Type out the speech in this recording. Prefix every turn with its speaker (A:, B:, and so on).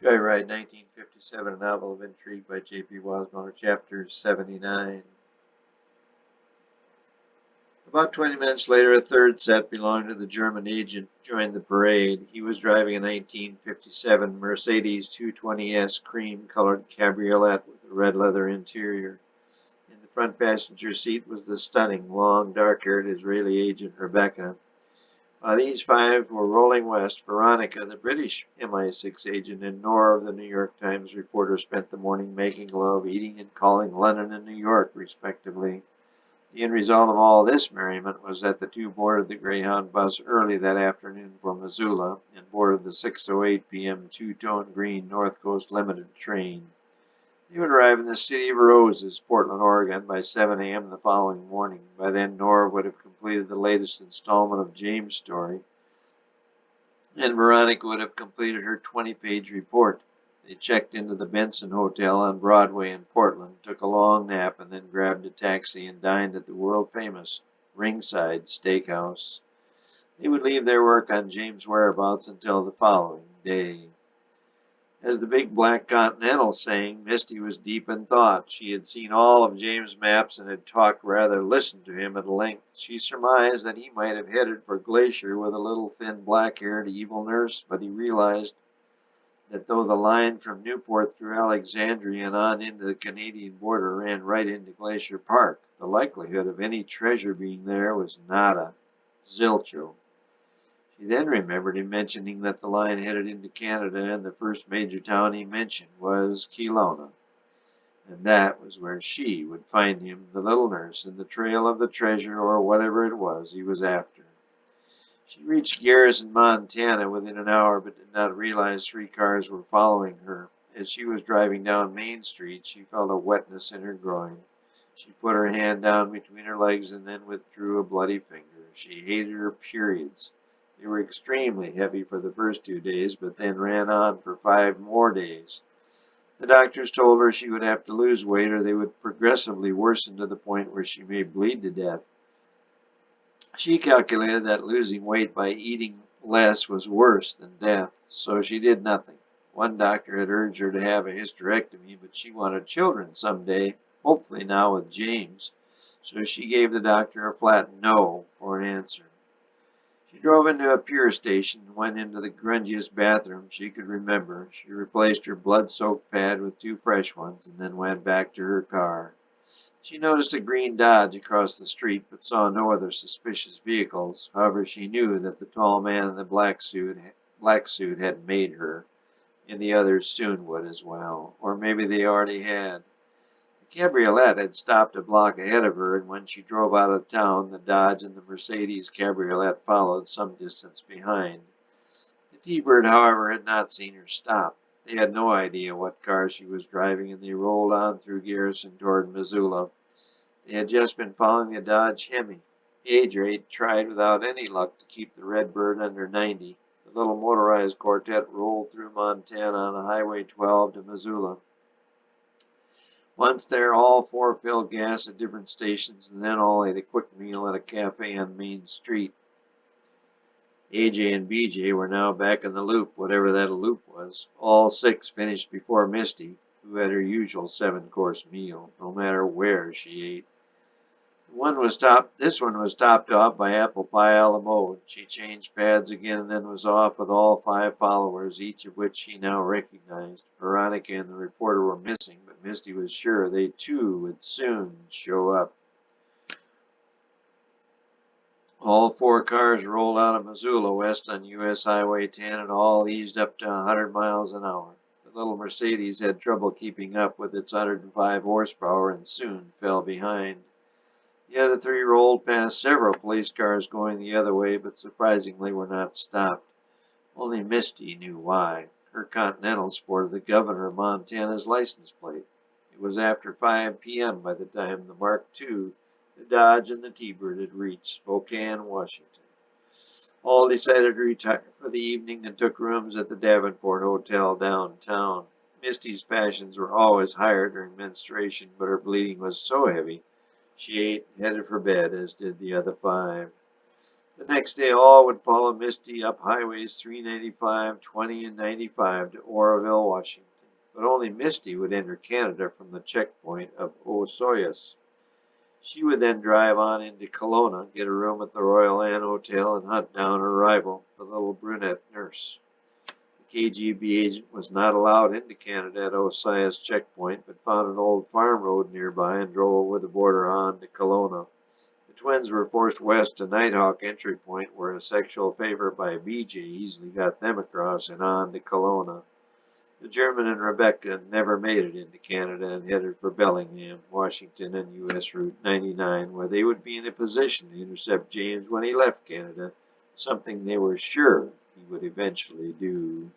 A: Joyride, 1957, a novel of intrigue by J.P. Wasmuller, Chapter 79. About 20 minutes later, a third set belonging to the German agent joined the parade. He was driving a 1957 Mercedes 220S cream-colored cabriolet with a red leather interior. In the front passenger seat was the stunning, long, dark-haired Israeli agent Rebecca. While these five were rolling west, Veronica, the British MI6 agent, and Nora, the New York Times reporter, spent the morning making love, eating, and calling London and New York, respectively. The end result of all this merriment was that the two boarded the Greyhound bus early that afternoon for Missoula and boarded the 6:08 p.m. two-tone green North Coast Limited train. They would arrive in the City of Roses, Portland, Oregon, by 7 a.m. the following morning. By then, Nora would have completed the latest installment of James' story, and Veronica would have completed her 20-page report. They checked into the Benson Hotel on Broadway in Portland, took a long nap, and then grabbed a taxi and dined at the world-famous Ringside Steakhouse. They would leave their work on James' whereabouts until the following day. As the big black Continental sang, Misty was deep in thought. She had seen all of James' maps and had talked, rather listened to him at length. She surmised that he might have headed for Glacier with a little thin black-haired evil nurse, but he realized that though the line from Newport through Alexandria and on into the Canadian border ran right into Glacier Park, the likelihood of any treasure being there was nada, zilcho. She then remembered him mentioning that the line headed into Canada, and the first major town he mentioned was Kelowna. And that was where she would find him, the little nurse, in the trail of the treasure or whatever it was he was after. She reached Garrison, Montana within an hour, but did not realize 3 cars were following her. As she was driving down Main Street, she felt a wetness in her groin. She put her hand down between her legs and then withdrew a bloody finger. She hated her periods. They were extremely heavy for the first 2 days, but then ran on for 5 more days. The doctors told her she would have to lose weight or they would progressively worsen to the point where she may bleed to death. She calculated that losing weight by eating less was worse than death, so she did nothing. One doctor had urged her to have a hysterectomy, but she wanted children someday, hopefully now with James, so she gave the doctor a flat no for an answer. She drove into a Pure station and went into the grungiest bathroom she could remember. She replaced her blood-soaked pad with 2 fresh ones and then went back to her car. She noticed a green Dodge across the street but saw no other suspicious vehicles. However, she knew that the tall man in the black suit had made her, and the others soon would as well. Or maybe they already had. The cabriolet had stopped a block ahead of her, and when she drove out of town, the Dodge and the Mercedes cabriolet followed some distance behind. The T-Bird, however, had not seen her stop. They had no idea what car she was driving, and they rolled on through Garrison toward Missoula. They had just been following the Dodge Hemi. Joyride tried without any luck to keep the Redbird under 90. The little motorized quartet rolled through Montana on Highway 12 to Missoula. Once there, all 4 filled gas at different stations, and then all ate a quick meal at a cafe on Main Street. AJ and BJ were now back in the loop, whatever that loop was. All 6 finished before Misty, who had her usual 7-course meal, no matter where she ate. This one was topped off by apple pie a la mode. She changed pads again and then was off with all 5 followers, each of which she now recognized. Veronica and the reporter were missing, but Misty was sure they too would soon show up. All 4 cars rolled out of Missoula west on U.S. Highway 10 and all eased up to 100 miles an hour. The little Mercedes had trouble keeping up with its 105 horsepower and soon fell behind. The other 3 rolled past several police cars going the other way, but surprisingly were not stopped. Only Misty knew why. Her Continental sported the governor of Montana's license plate. It was after 5 p.m. by the time the Mark II, the Dodge, and the T-Bird had reached Spokane, Washington. All decided to retire for the evening and took rooms at the Davenport Hotel downtown. Misty's passions were always higher during menstruation, but her bleeding was so heavy she ate and headed for bed, as did the other 5. The next day all would follow Misty up highways 395, 20, and 95 to Oroville, Washington. But only Misty would enter Canada from the checkpoint of Osoyoos. She would then drive on into Kelowna, get a room at the Royal Anne Hotel, and hunt down her rival, the little brunette nurse. The KGB agent was not allowed into Canada at Osoyoos checkpoint, but found an old farm road nearby and drove over the border on to Kelowna. The twins were forced west to Nighthawk entry point, where a sexual favor by BJ easily got them across and on to Kelowna. The German and Rebecca never made it into Canada and headed for Bellingham, Washington, and U.S. Route 99, where they would be in a position to intercept James when he left Canada, something they were sure he would eventually do.